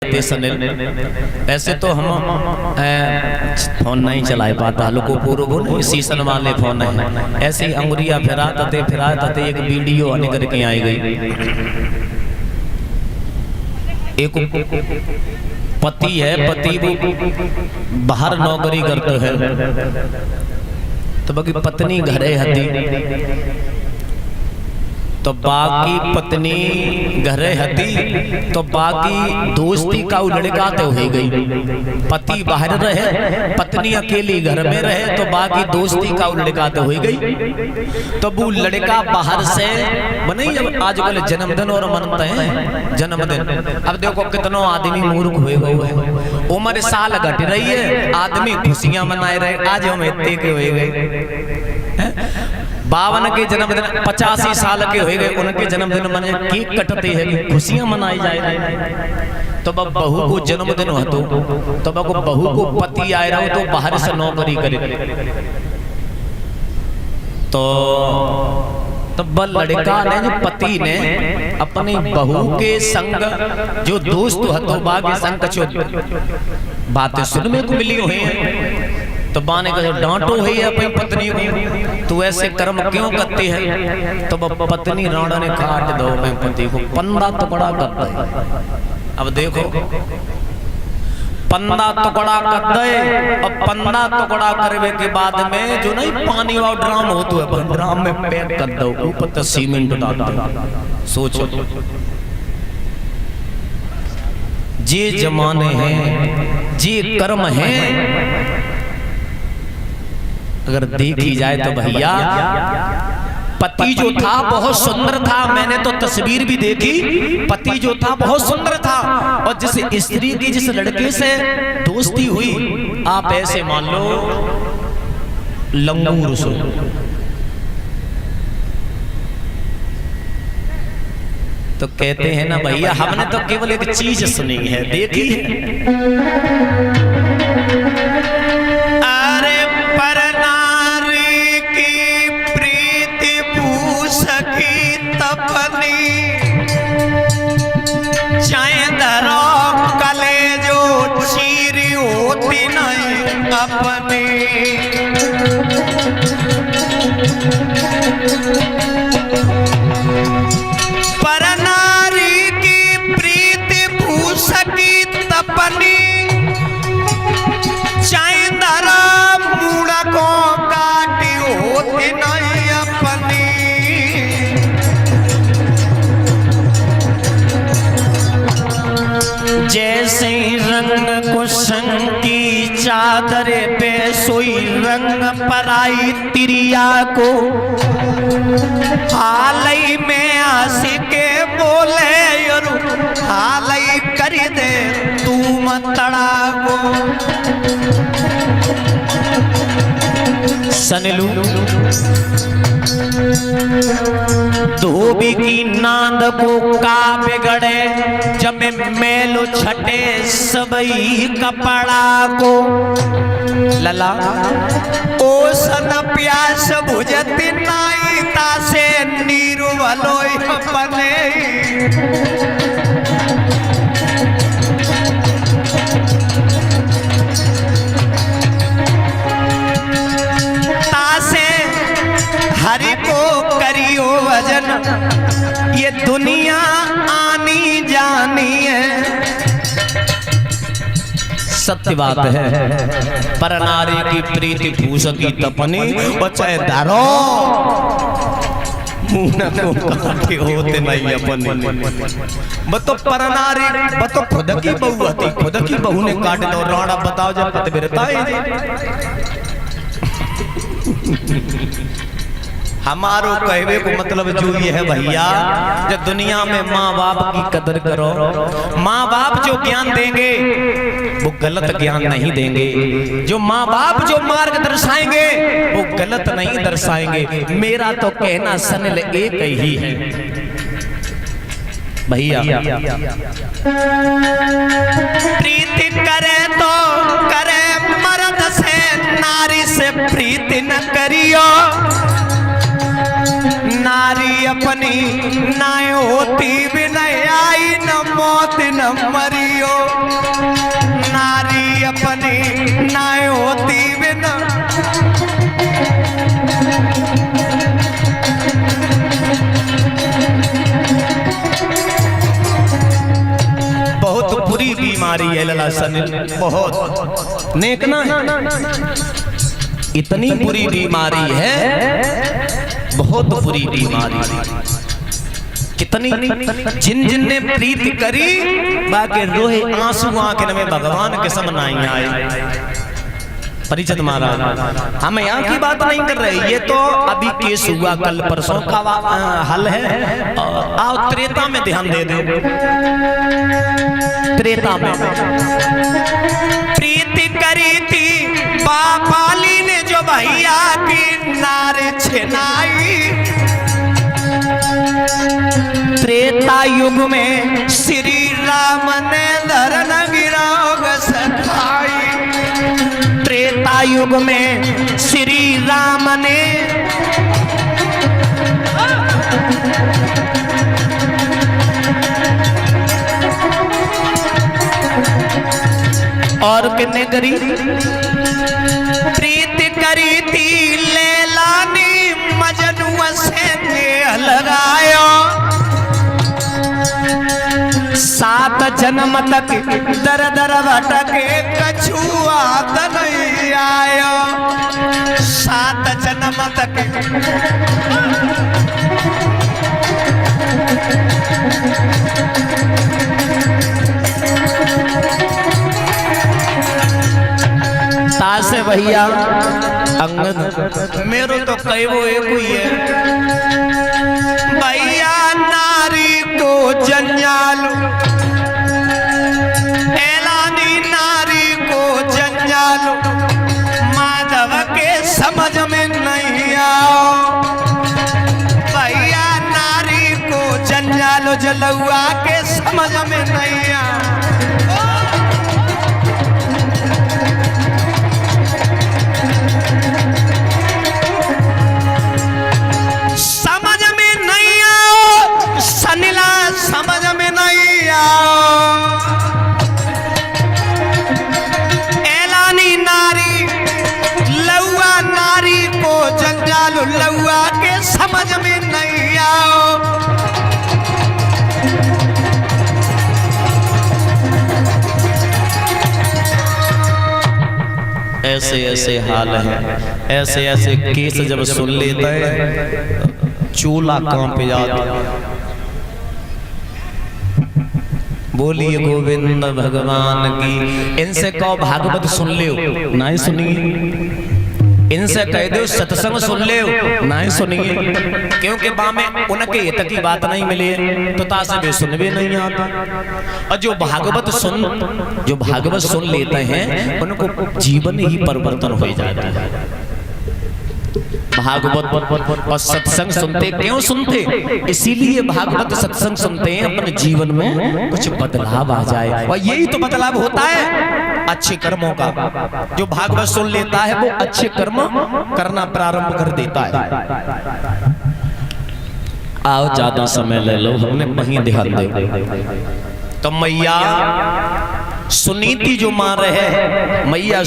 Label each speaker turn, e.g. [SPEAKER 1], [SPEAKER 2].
[SPEAKER 1] हते सनिल। ऐसे तो हम फोन नहीं चला पाता, हल्को पूर्व सीसन वाले फोन है, ऐसे ही अंगुरिया फिरा तते एक वीडियो आने करके आई गई। एक पति है, पति वो बाहर नौकरी करते है, तो बाकी पत्नी घरे हती, तो बाकी पत्नी घरे हती, तो बाकी दोस्ती का लड़का तो हो गई। पति बाहर रहे, पत्नी अकेली घर में रहे, तो बाकी दोस्ती का लड़का तो हो गई। तो वो लड़का बाहर से बने, जब आजकल जन्मदिन और मनते हैं जन्मदिन, अब देखो कितनों आदमी मूर्ख हुए गए, उम्र साल घट रही है, आदमी खुशियां मनाए रहे, आज हम इतने के हुए गए। 52 के जन्मदिन 85 साल के हो गए, उनके जन्मदिन मने केक कटते हैं, खुशियां मनाई जाए रही। तो बहू को जन्मदिन हो तो बहू को पति आए रहो तो बाहर से नौकरी करे, तो तब लड़का ने जो पति ने अपनी बहू के संग जो दोस्त हतो बागे संग बातें सुनने को मिली हुई है। तो बाने का जो डांटो है अपनी पत्नी को, तू ऐसे कर्म क्यों करती है? तो पत्नी राणा ने काट दो मैं पति को, पंदा टुकड़ा करता है। अब देखो पंदा टुकड़ा कर दे, अब पंदा टुकड़ा करने के बाद में जो नहीं पानी वाला ड्राम होता है, ड्राम में पैक कर दो, ऊपर तो सीमेंट डाल दो। सोचो जे जमाने हैं, जे कर्म हैं, अगर देखी जाए तो भैया पति जो था बहुत सुंदर था, मैंने तो तस्वीर भी देखी, पति जो था बहुत सुंदर था, और जिस स्त्री की जिस लड़के से दोस्ती हुई, आप ऐसे मान लो लंगूर सो। तो कहते हैं ना भैया, हमने तो केवल एक चीज सुनी है, देखी है।
[SPEAKER 2] अपने पर नारी की प्रीति भूसकी तपनी, चांदरा मुड़ा को काटी होती नहीं अपनी। जैसे रंग कुशन की चादर पे सोई रंग पराई तिरिया को, हालई में आशिके बोले यरु हालई कर दे तू मतड़ा को।
[SPEAKER 1] सनलू धोबी की नांद को का बिगड़े, जब मेलो छटे सबई कपड़ा को। लला
[SPEAKER 2] ओ सन प्यास बुझती नाई तासे नीरु भलोई अपने। हरि को करियो भजन, ये दुनिया आनी जानी है।
[SPEAKER 1] सत्य बात है, पर नारी की प्रीति भूसकी तपनी, बचाए दारो मुंह को काटे होते नहीं अपने।
[SPEAKER 2] बतो पर नारी, बतो खुद की बहू हती, खुद की बहू ने काट दो राणा, बताओ जब पत बिरता है। हमारो कहवे को मतलब जो ये है भैया, जब दुनिया में माँ बाप की कदर करो, माँ बाप जो ज्ञान देंगे वो गलत ज्ञान नहीं देंगे, जो माँ बाप जो मार्ग दर्शाएंगे वो गलत नहीं दर्शाएंगे। मेरा तो कहना सनिल एक ही है भैया, प्रीति करे तो करे मर्द से, नारी से प्रीति न करियो। नारी अपनी नाय होती भी नहीं आई, न मौत न मरियो। बहुत बुरी बीमारी है लला सनिल, बहुत नेक ना है, इतनी बुरी बीमारी है, बहुत बुरी बीमारी है। कितनी जिन जिन ने प्रीति करी बाकी रोहे आंसू आंखें में भगवान के सब नहीं आए। परिचित महाराज हम यहाँ की बात नहीं कर रहे, ये तो अभी केस हुआ कल परसों का हल है। आओ त्रेता में ध्यान दे दो, त्रेता में प्रीति करी थी पापाली ने जो भैया की नारे छिनाई। त्रेता युग में श्री राम ने धरन गिरोग सखाई। त्रेता युग में श्री राम ने और कितने करी प्रीति करी थी लैलानी मजनू से लगायो। 7 जन्म तक दर दर भटके कछुआ नहीं आयो। 7 जन्म तक तासे भैया अंगद मेरो तो कई वो एक हुई है भैया नारी को जंजालू ऐलानी नारी को जंजालू माधव के समझ में नहीं आओ। भैया नारी को जंजालू जलुआ के समझ में नहीं आओ। समझ में नहीं आओ। ऐलानी नारी लौआ नारी को जंजालू लौआ के समझ में नहीं आओ। ऐसे ऐसे हाल है, ऐसे ऐसे केस जब सुन लेते हैं चूल्हा कांप जाता। बोलिए गोविंद भगवान की। इनसे कहो भागवत सुन लियो, नहीं सुनिए। इनसे कह दो सत्संग सुन लियो, नहीं सुनिए। क्योंकि बामे उनके हित की बात नहीं मिली तो तासे भी सुन भी नहीं आता। और जो भागवत सुन लेते हैं उनको जीवन ही परिवर्तन हो जाता है। भागवत और सत्संग सुनते क्यों सुनते? इसीलिए भागवत सत्संग सुनते हैं अपने जीवन में कुछ बदलाव आ जाए। और यही तो बदलाव होता है अच्छे कर्मों का। जो भागवत सुन लेता है वो अच्छे कर्म करना प्रारंभ कर देता है। आओ ज्यादा समय ले लो, हमने वहीं ध्यान दे। तो मैया सुनीति जो मां रहे मैया